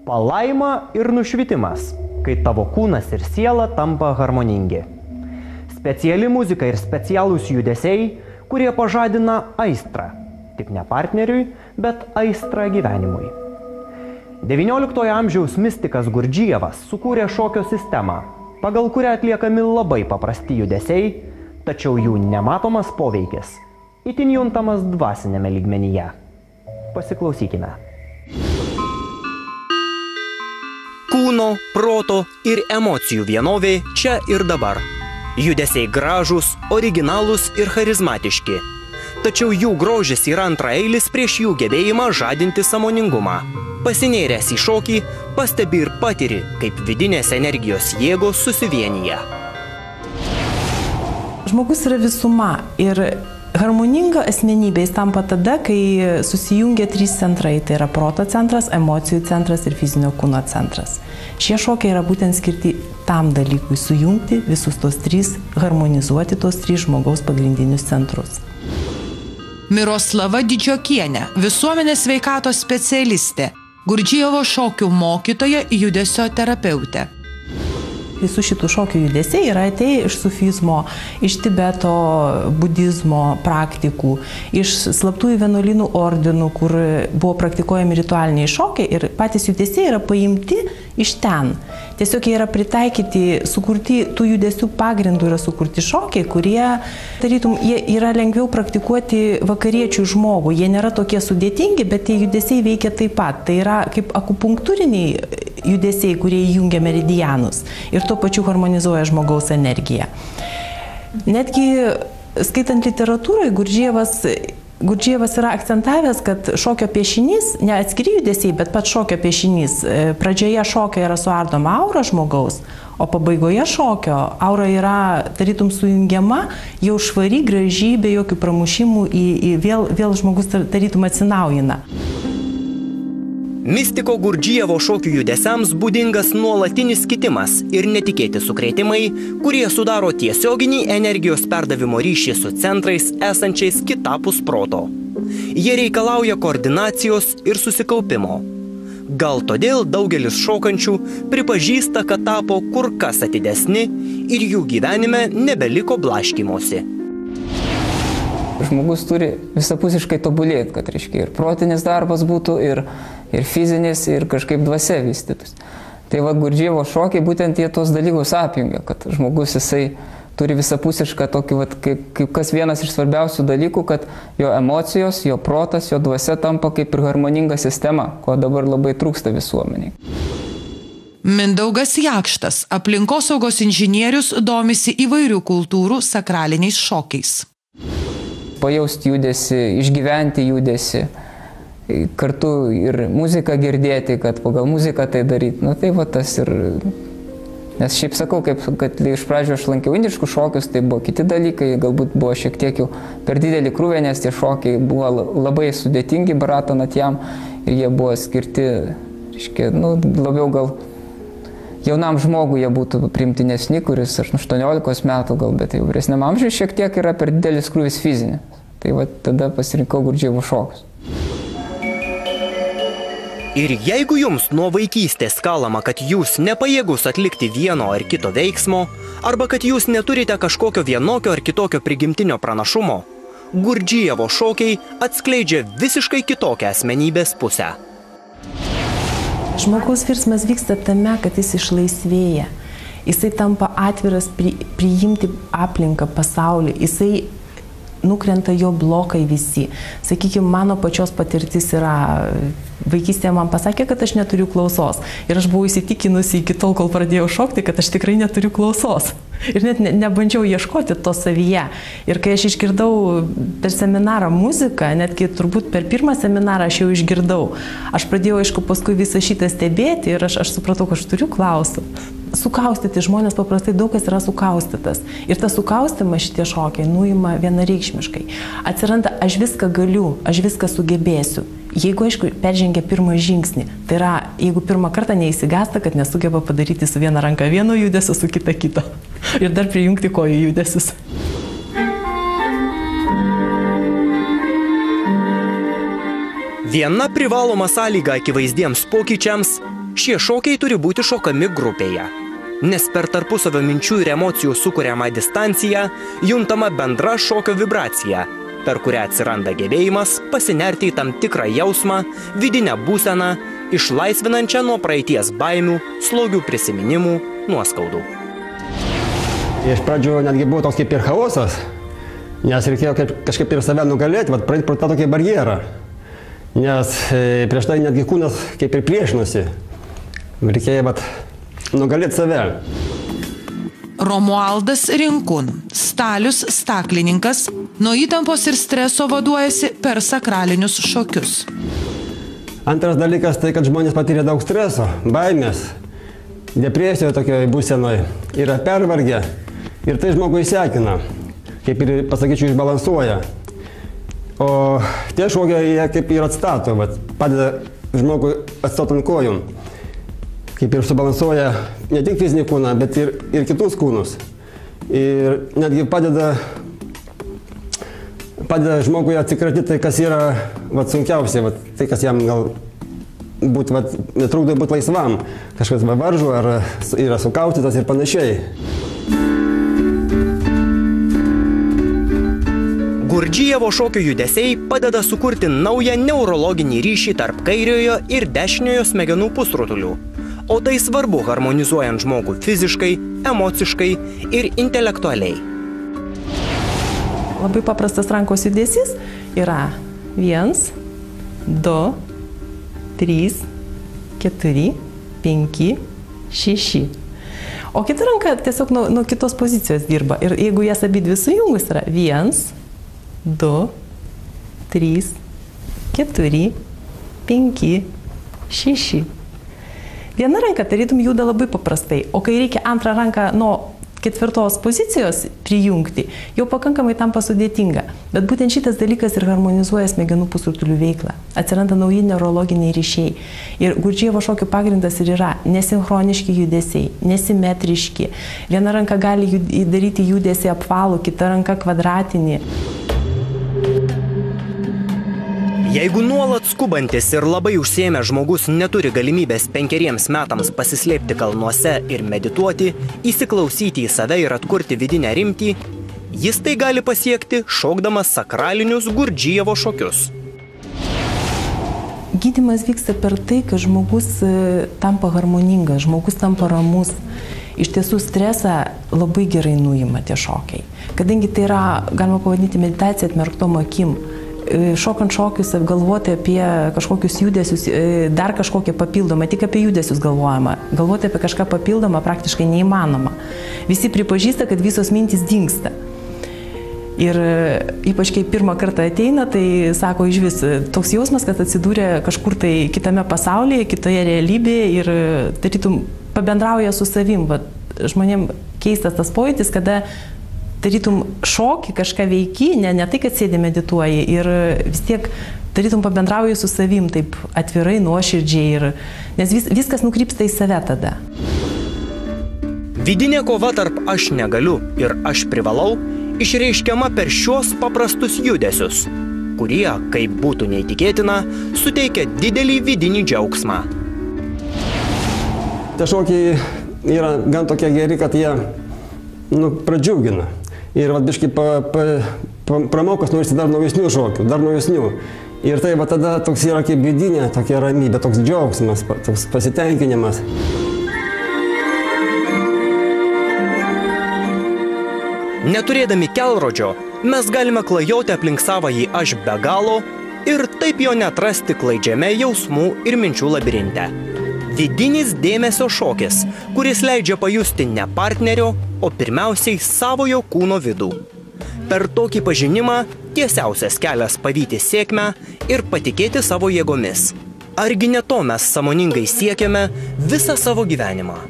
Palaima ir nušvitimas, kai tavo kūnas ir siela tampa harmoningi. Speciali muzika ir specialūs judesiai, kurie pažadina aistrą. Tik ne partneriui, bet aistrą gyvenimui. XIX amžiaus mistikas Gurdžijevas sukūrė šokio sistemą, pagal kurią atliekami labai paprasti judesiai, tačiau jų nematomas poveikis itin juntamas dvasinėme lygmenyje. Pasiklausykime. Kūno, proto ir emocijų vienovė čia ir dabar. Judesiai gražūs, originalūs ir charizmatiški. Tačiau jų grožis yra antraeilis prieš jų gebėjimą žadinti sąmoningumą. Pasinėręs į šokį, pastebi ir patiri, kaip vidinės energijos jėgos susivienyje. Žmogus yra visuma ir harmoninga asmenybė jis tampa tada, kai susijungia trys centrai. Tai yra proto centras, emocijų centras ir fizinio kūno centras. Šie šokiai yra būtent skirti tam dalykui sujungti visus tos trys, harmonizuoti tos trys žmogaus pagrindinius centrus. Miroslava Didžiokienė, visuomenės sveikatos specialistė, Gurdžijevo šokių mokytoja, judesio terapeutė. Visų šitų šokių judesiai yra atėję iš sufizmo, iš Tibeto budizmo praktikų, iš slaptųjų vienuolynų ordinų, kur buvo praktikuojami ritualiniai šokiai ir patys judesiai yra paimti iš ten. Tiesiog jie yra pritaikyti, sukurti tų judesių pagrindų yra sukurti šokiai, kurie, tarytum, jie yra lengviau praktikuoti vakariečių žmogų. Jie nėra tokie sudėtingi, bet tie judesiai veikia taip pat. Tai yra kaip akupunktūriniai judesiai, kurie įjungia meridianus ir tuo pačiu harmonizuoja žmogaus energiją. Netgi skaitant literatūroje, Gurdžijevas yra akcentavęs, kad šokio piešinys, ne atskiri judesiai, bet pats šokio piešinys, pradžioje šokio yra suardoma aura žmogaus, o pabaigoje šokio aura yra tarytum sujungiama, jau švari, graži, be jokių pramušimų, vėl žmogus tarytum atsinaujina. Mistiko Gurdžijevo šokių judesiams būdingas nuolatinis kitimas ir netikėti sukrėtimai, kurie sudaro tiesioginį energijos perdavimo ryšį su centrais esančiais kitapus proto. Jie reikalauja koordinacijos ir susikaupimo. Gal todėl daugelis šokančių pripažįsta, kad tapo kur kas atidesni ir jų gyvenime nebeliko blaškymosi. Žmogus turi visapusiškai tobulėti, kad reiškia ir protinis darbas būtų, ir fizinis, ir kažkaip dvasia vystytus. Tai va, Gurdžijevo šokiai būtent jie tos dalykus apjungia, kad žmogus jisai turi visapusišką tokį, kaip kas vienas iš svarbiausių dalykų, kad jo emocijos, jo protas, jo dvasia tampa kaip ir harmoninga sistema, ko dabar labai trūksta visuomeniai. Mindaugas Jakštas, aplinkosaugos inžinierius, domisi įvairių kultūrų sakraliniais šokiais. Pajausti judesi, išgyventi judesi, kartu ir muziką girdėti, kad pagal muziką tai daryti. Nu tai va tas ir... Nes šiaip sakau, kad iš pradžio aš lankiau indiškus šokius, tai buvo kiti dalykai, galbūt buvo šiek tiek jau per didelį krūvį, nes tie šokiai buvo labai sudėtingi Bharatanatyam ir jie buvo skirti, reiškia, nu, labiau gal jaunam žmogui jie būtų priimtinesni, kuris 18 metų gal, bet jau vyresniam amžiui šiek tiek yra per didelis krūvis fizinis. Tai va tada pasirinkau Gurdžijevo šokius. Ir jeigu jums nuo vaikystės kalama, kad jūs nepajėgus atlikti vieno ar kito veiksmo, arba kad jūs neturite kažkokio vienokio ar kitokio prigimtinio pranašumo, Gurdžijevo šokiai atskleidžia visiškai kitokią asmenybės pusę. Žmogaus virsmas vyksta tame, kad jis išlaisvėja. Jisai tampa atviras priimti aplinką, pasaulį. Jisai nukrenta jo blokai visi. Sakykime, mano pačios patirtis yra, vaikystėje man pasakė, kad aš neturiu klausos. Ir aš buvau įsitikinusi iki tol, kol pradėjau šokti, kad aš tikrai neturiu klausos. Ir net nebandžiau ieškoti to savyje. Ir kai aš išgirdau per seminarą muziką, netgi turbūt per pirmą seminarą aš jau išgirdau, aš pradėjau, aišku, paskui visą šitą stebėti ir aš supratau, kad aš turiu klausų. Sukaustyti žmonės paprastai daug kas yra sukaustytas. Ir tas sukaustimas šitie šokiai nuima vienareikšmiškai. Atsiranda, aš viską galiu, aš viską sugebėsiu. Jeigu, aišku, peržengia pirmą žingsnį, tai yra, jeigu pirmą kartą neįsigąsta, kad nesugeba padaryti su viena ranka vieno judesio, su kita kito. Ir dar prijungti kojų judesius. Viena privaloma sąlyga akivaizdiems pokyčiams Šie šokiai turi būti šokami grupėje, nes per tarpusavio minčių ir emocijų sukuriamą distanciją juntama bendra šokio vibracija, per kurią atsiranda gebėjimas pasinerti į tam tikrą jausmą, vidinę būseną, išlaisvinančią nuo praeities baimių, slogių prisiminimų, nuoskaudų. Iš pradžių netgi buvo toks kaip ir chaosas, nes reikėjo kažkaip ir save nugalėti, praeiti pro tą tokį barjerą. Nes prieš tai netgi kūnas kaip ir priešinosi. Reikėjo nugalėti save. Romualdas Rinkūn, stalius staklininkas, nuo įtampos ir streso vaduojasi per sakralinius šokius. Antras dalykas tai, kad žmonės patyrė daug streso, baimės, depresijoje tokioje būsenoje, yra pervargę ir tai žmogų įsekina, kaip ir, pasakyčiau, išbalansuoja. O tie šokiai jie kaip ir atstato, padeda žmogui atstoti ant kojų, kaip ir subalansuoja ne tik fizinį kūną, bet ir kitus kūnus. Ir netgi padeda žmogui atsikratyti tai, kas yra sunkiausia, tai, kas jam gal netrukdo būti laisvam. Kažkas varžo ar yra sukaustytas ir panašiai. Gurdžijevo šokio judesiai padeda sukurti naują neurologinį ryšį tarp kairiojo ir dešiniojo smegenų pusrutulių. O tai svarbu harmonizuojant žmogų fiziškai, emociškai ir intelektualiai. Labai paprastas rankos judesys yra 1, 2, 3, 4, 5, 6. O kita ranka tiesiog nuo kitos pozicijos dirba. Ir jeigu jas abidvi sujungus yra 1, 2, 3, 4, 5, 6. Viena ranka tarytum juda labai paprastai, o kai reikia antrą ranką nuo ketvirtos pozicijos prijungti, jau pakankamai tampa sudėtinga. Bet būtent šitas dalykas ir harmonizuoja smegenų pusrutulių veiklą. Atsiranda nauji neurologiniai ryšiai. Ir Gurdžijevo šokių pagrindas ir yra nesinchroniški judesiai, nesimetriški. Viena ranka gali daryti judesį apvalų, kita ranka kvadratinį. Jeigu nuolat skubantis ir labai užsiėmęs žmogus neturi galimybės 5 metams pasislėpti kalnuose ir medituoti, įsiklausyti į save ir atkurti vidinę rimtį, jis tai gali pasiekti šokdamas sakralinius Gurdžijevo šokius. Gydymas vyksta per tai, kad žmogus tampa harmoningas, žmogus tampa ramus. Iš tiesų stresą labai gerai nuima tie šokiai. Kadangi tai yra, galima pavadinti, meditacija atmerktom akim. Šokant šokius, galvoti apie kažkokius judesius, dar kažkokią papildomą, tik apie judesius galvojama. Galvoti apie kažką papildomą praktiškai neįmanoma. Visi pripažįsta, kad visos mintys dingsta. Ir ypač kai pirmą kartą ateina, tai sako išvis toks jausmas, kad atsidūrė kažkur tai kitame pasaulyje, kitoje realybėje ir tarytum pabendrauja su savim. Žmonėm keistas tas pojūtis, kada tarytum šokį kažką veiki, ne tai, kad sėdi medituoji ir vis tiek tarytum pabendrauji su savim taip atvirai, nuoširdžiai, nes viskas nukrypsta į save tada. Vidinė kova tarp aš negaliu ir aš privalau išreiškiama per šios paprastus judesius, kurie, kaip būtų neįtikėtina, suteikia didelį vidinį džiaugsmą. Tie šokiai yra gan tokie geri, kad jie pradžiugina. Ir biškai pramokas norisi dar naujesnių šokių, dar naujesnių. Ir tai tada toks yra kaip vidinė, tokia ramybė, toks džiaugsmas, toks pasitenkinimas. Neturėdami kelrodžio, mes galime klajoti aplink savąjį aš be galo ir taip jo neatrasti klaidžiame jausmų ir minčių labirinte. Vidinis dėmesio šokis, kuris leidžia pajusti ne partnerio, o pirmiausiai savojo kūno vidų. Per tokį pažinimą tiesiausias kelias pavyti sėkmę ir patikėti savo jėgomis. Argi ne to mes sąmoningai siekiame visą savo gyvenimą?